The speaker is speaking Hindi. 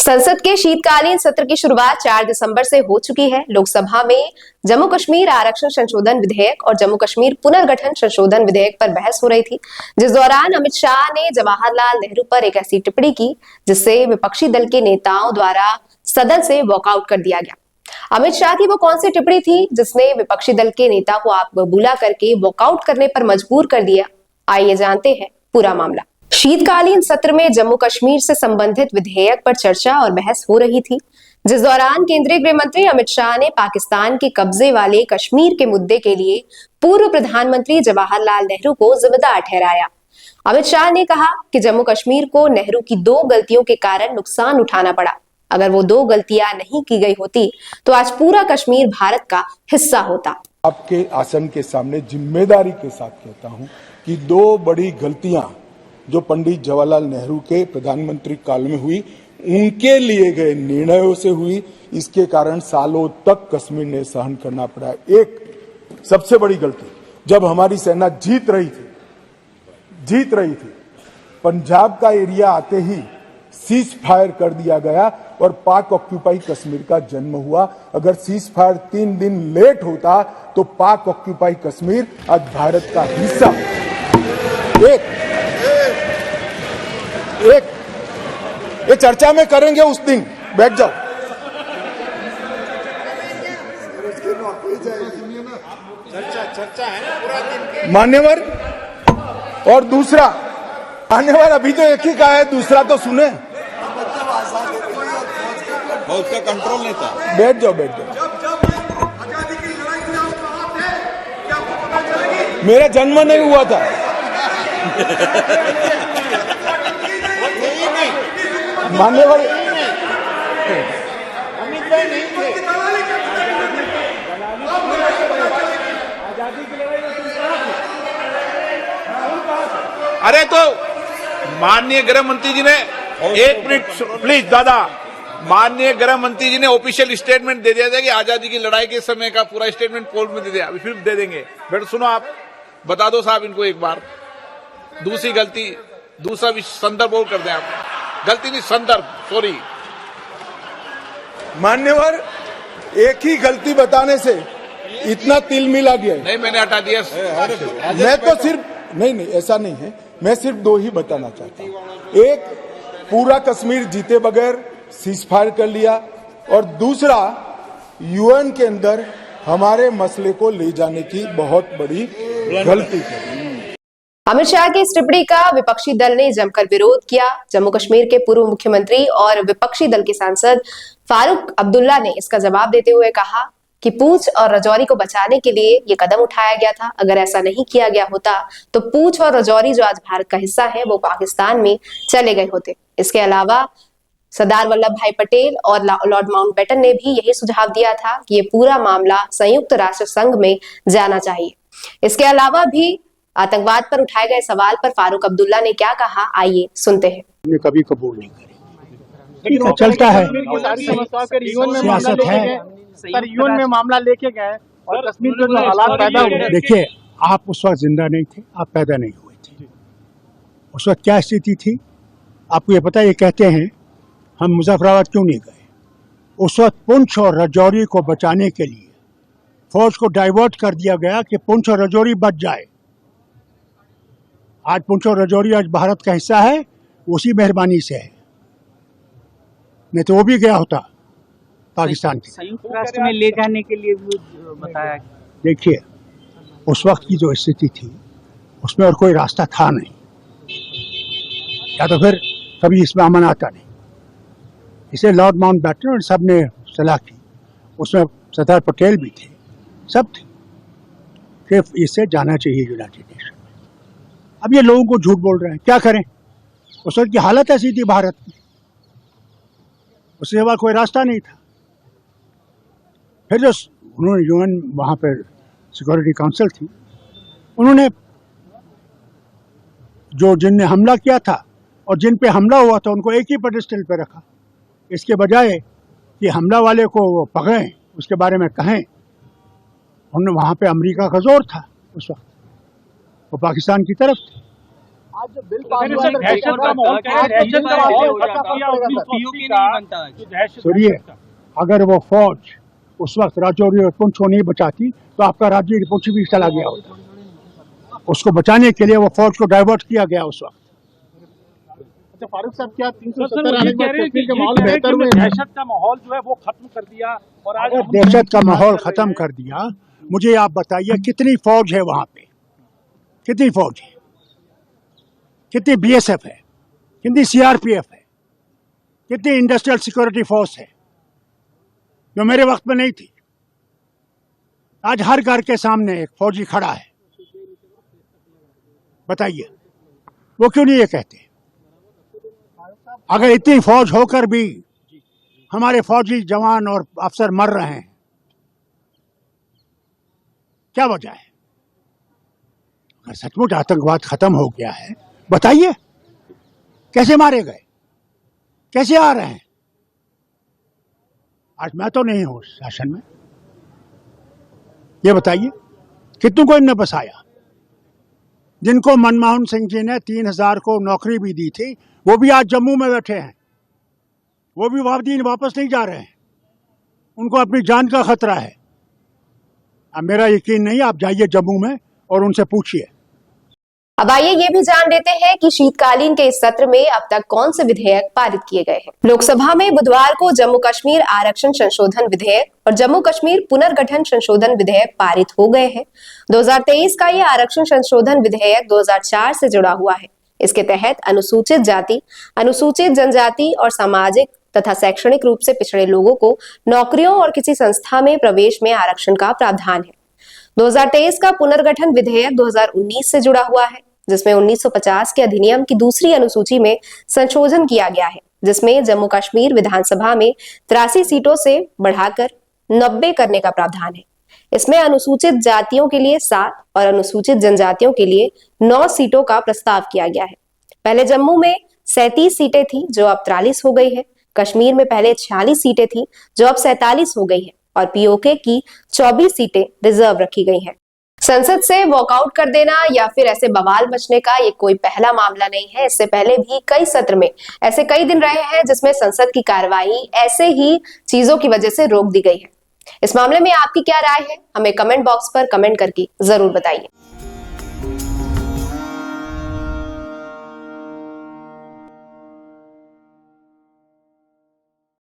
संसद के शीतकालीन सत्र की शुरुआत 4 दिसंबर से हो चुकी है। लोकसभा में जम्मू कश्मीर आरक्षण संशोधन विधेयक और जम्मू कश्मीर पुनर्गठन संशोधन विधेयक पर बहस हो रही थी, जिस दौरान अमित शाह ने जवाहरलाल नेहरू पर एक ऐसी टिप्पणी की जिससे विपक्षी दल के नेताओं द्वारा सदन से वॉकआउट कर दिया गया। अमित शाह की वो कौन सी टिप्पणी थी जिसने विपक्षी दल के नेता को आप बबूला करके वॉकआउट करने पर मजबूर कर दिया? आइए जानते हैं पूरा मामला। शीतकालीन सत्र में जम्मू कश्मीर से संबंधित विधेयक पर चर्चा और बहस हो रही थी, जिस दौरान केंद्रीय गृह मंत्री अमित शाह ने पाकिस्तान के कब्जे वाले कश्मीर के मुद्दे के लिए पूर्व प्रधानमंत्री जवाहरलाल नेहरू को जिम्मेदार ठहराया। अमित शाह ने कहा कि जम्मू कश्मीर को नेहरू की 2 गलतियों के कारण नुकसान उठाना पड़ा। अगर वो 2 गलतियां नहीं की गई होती तो आज पूरा कश्मीर भारत का हिस्सा होता। आपके आसन के सामने जिम्मेदारी के साथ कहता हूं कि 2 बड़ी गलतियां जो पंडित जवाहरलाल नेहरू के प्रधानमंत्री काल में हुई, उनके लिए गए निर्णयों से हुई। इसके कारण सालों तक कश्मीर ने सहन करना पड़ा। एक सबसे बड़ी गलती, जब हमारी सेना जीत रही थी, पंजाब का एरिया आते ही सीज फायर कर दिया गया और पाक ऑक्यूपाई कश्मीर का जन्म हुआ। अगर सीज फायर 3 दिन लेट होता तो पाक ऑक्यूपाई कश्मीर आज भारत का हिस्सा। एक ये चर्चा में करेंगे उस दिन, बैठ जाओ। चर्चा है ना पूरा दिन। मान्यवर, और दूसरा मान्यवर अभी तो एक ही कहा है, दूसरा तो सुने। उसका कंट्रोल नहीं था। बैठ जाओ। मेरा जन्म नहीं हुआ था। मान्यवर अमित भाई नहीं थे। अरे तो माननीय गृह मंत्री जी ने, एक मिनट प्लीज दादा, माननीय गृह मंत्री जी ने ऑफिशियल स्टेटमेंट दे दिया था कि आजादी की लड़ाई के समय का पूरा स्टेटमेंट कोर्ट में दे दिया। अभी फिर दे देंगे। बेटा सुनो, आप बता दो साहब इनको एक बार। दूसरी गलती, दूसरा संदर्भ और कर दें आप। गलती नहीं, संदर्भ, सॉरी। मान्यवर, एक ही गलती बताने से इतना तिल मिला गया। नहीं, मैंने हटा दिया। मैं तो सिर्फ नहीं, ऐसा नहीं है। मैं सिर्फ 2 ही बताना चाहता हूं। एक, पूरा कश्मीर जीते बगैर सीज फायर कर लिया, और दूसरा, यूएन के अंदर हमारे मसले को ले जाने की बहुत बड़ी गलती की। अमित शाह की इस टिप्पणी का विपक्षी दल ने जमकर विरोध किया। जम्मू कश्मीर के पूर्व मुख्यमंत्री और विपक्षी दल के सांसद फारूक अब्दुल्ला ने इसका जवाब देते हुए कहा कि पूंछ और राजौरी को बचाने के लिए ये कदम उठाया गया था। अगर ऐसा नहीं किया गया होता तो पूंछ और राजौरी जो आज भारत का हिस्सा है वो पाकिस्तान में चले गए होते। इसके अलावा सरदार वल्लभ भाई पटेल और लॉर्ड माउंटबेटन ने भी यही सुझाव दिया था कि ये पूरा मामला संयुक्त राष्ट्र संघ में जाना चाहिए। इसके अलावा भी आतंकवाद पर उठाए गए सवाल पर फारूक अब्दुल्ला ने क्या कहा, आइए सुनते हैं। ये कभी कबूल नहीं करें। चलता है, सियासत है। सर, यूएन में मामला लेके गए और कश्मीर में जो हालात पैदा हुए। देखिए, आप उस वक्त जिंदा नहीं थे, आप पैदा नहीं हुए थे। उस वक्त क्या स्थिति थी आपको ये पता है? ये कहते हैं हम मुजफ्फराबाद क्यों नहीं गए। उस वक्त पुंछ और राजौरी को बचाने के लिए फौज को डाइवर्ट कर दिया गया कि पुंछ और राजौरी बच जाए। आज पुंछ और राजौरी आज भारत का हिस्सा है, उसी मेहरबानी से है, नहीं तो वो भी गया होता पाकिस्तान के। संयुक्त राष्ट्र में ले जाने के लिए भी बताया। देखिए, उस वक्त की जो स्थिति थी उसमें और कोई रास्ता था नहीं, या तो फिर कभी इसमें अमन आता नहीं। इसे लॉर्ड माउंटबेटन और सब ने सलाह की, उसमें सरदार पटेल भी थे, सब थे कि इससे जाना चाहिए यूनाइटेड नेशन में। अब ये लोगों को झूठ बोल रहे हैं, क्या करें? उस वक्त की हालत ऐसी थी भारत की, उसके बाद कोई रास्ता नहीं था। फिर जो उन्होंने यूएन वहाँ पर सिक्योरिटी काउंसिल थी, उन्होंने जो जिनने हमला किया था और जिन पे हमला हुआ था उनको एक ही पेडेस्टल पे रखा, इसके बजाय कि हमला वाले को वो पकड़ें, उसके बारे में कहें। उन्होंने वहाँ पे अमेरिका का जोर था उस वक्त, वो पाकिस्तान की तरफ थे। आज जो बिल पास हुआ है, दहशत का माहौल क्या है? दहशत का माहौल खत्म किया पीओके नहीं बनता है। सुनिए, अगर वो फौज उस वक्त राजौरी और पुंछ को नहीं बचाती तो आपका राजौरी पुंछ भी चला गया होता। उसको बचाने के लिए वो फौज को डाइवर्ट किया गया उस वक्त। अच्छा फारूक साहब, क्या 370 सर, आने ये के बाद कह रहे हैं कश्मीर के कि माहौल बेहतर हुए हैं? दहशत का माहौल जो है वो खत्म कर दिया और आज अगर दहशत का माहौल खत्म कर दिया, मुझे आप बताइए कितनी फौज है वहां पे? कितनी फौज है? कितनी बीएसएफ है? कितनी सीआरपीएफ है? कितनी इंडस्ट्रियल सिक्योरिटी फोर्स है जो मेरे वक्त में नहीं थी? आज हर घर के सामने एक फौजी खड़ा है। बताइए वो क्यों नहीं ये कहते? अगर इतनी फौज होकर भी हमारे फौजी जवान और अफसर मर रहे हैं, क्या वजह है? अगर सचमुच आतंकवाद खत्म हो गया है, बताइए कैसे मारे गए, कैसे आ रहे हैं? आज मैं तो नहीं हूं शासन में, ये बताइए कितनों को इनने बसाया? जिनको मनमोहन सिंह जी ने 3000 को नौकरी भी दी थी, वो भी आज जम्मू में बैठे हैं, वो भी वापस नहीं जा रहे हैं, उनको अपनी जान का खतरा है। अब मेरा यकीन नहीं, आप जाइए जम्मू में और उनसे पूछिए। अब आइए ये भी जान लेते हैं कि शीतकालीन के इस सत्र में अब तक कौन से विधेयक पारित किए गए हैं। लोकसभा में बुधवार को जम्मू कश्मीर आरक्षण संशोधन विधेयक और जम्मू कश्मीर पुनर्गठन संशोधन विधेयक पारित हो गए हैं। 2023 का ये आरक्षण संशोधन विधेयक 2004 से जुड़ा हुआ है। इसके तहत अनुसूचित जाति, अनुसूचित जनजाति और सामाजिक तथा शैक्षणिक रूप से पिछड़े लोगों को नौकरियों और किसी संस्था में प्रवेश में आरक्षण का प्रावधान है। 2023 का पुनर्गठन विधेयक 2019 से जुड़ा हुआ है, जिसमें 1950 के अधिनियम की दूसरी अनुसूची में संशोधन किया गया है, जिसमें जम्मू कश्मीर विधानसभा में 83 सीटों से बढ़ाकर 90 करने का प्रावधान है। इसमें अनुसूचित जातियों के लिए 7 और अनुसूचित जनजातियों के लिए 9 सीटों का प्रस्ताव किया गया है। पहले जम्मू में 37 सीटें थी जो अब 43 हो गई है। कश्मीर में पहले 46 सीटें थी जो अब 47 हो गई है और पीओके की 24 सीटें रिजर्व रखी गई हैं। संसद से वॉकआउट कर देना या फिर ऐसे बवाल मचने का ये कोई पहला मामला नहीं है। इससे पहले भी कई सत्र में ऐसे कई दिन रहे हैं जिसमें संसद की कार्यवाही ऐसे ही चीजों की वजह से रोक दी गई है। इस मामले में आपकी क्या राय है? हमें कमेंट बॉक्स पर कमेंट करके जरूर बताइए।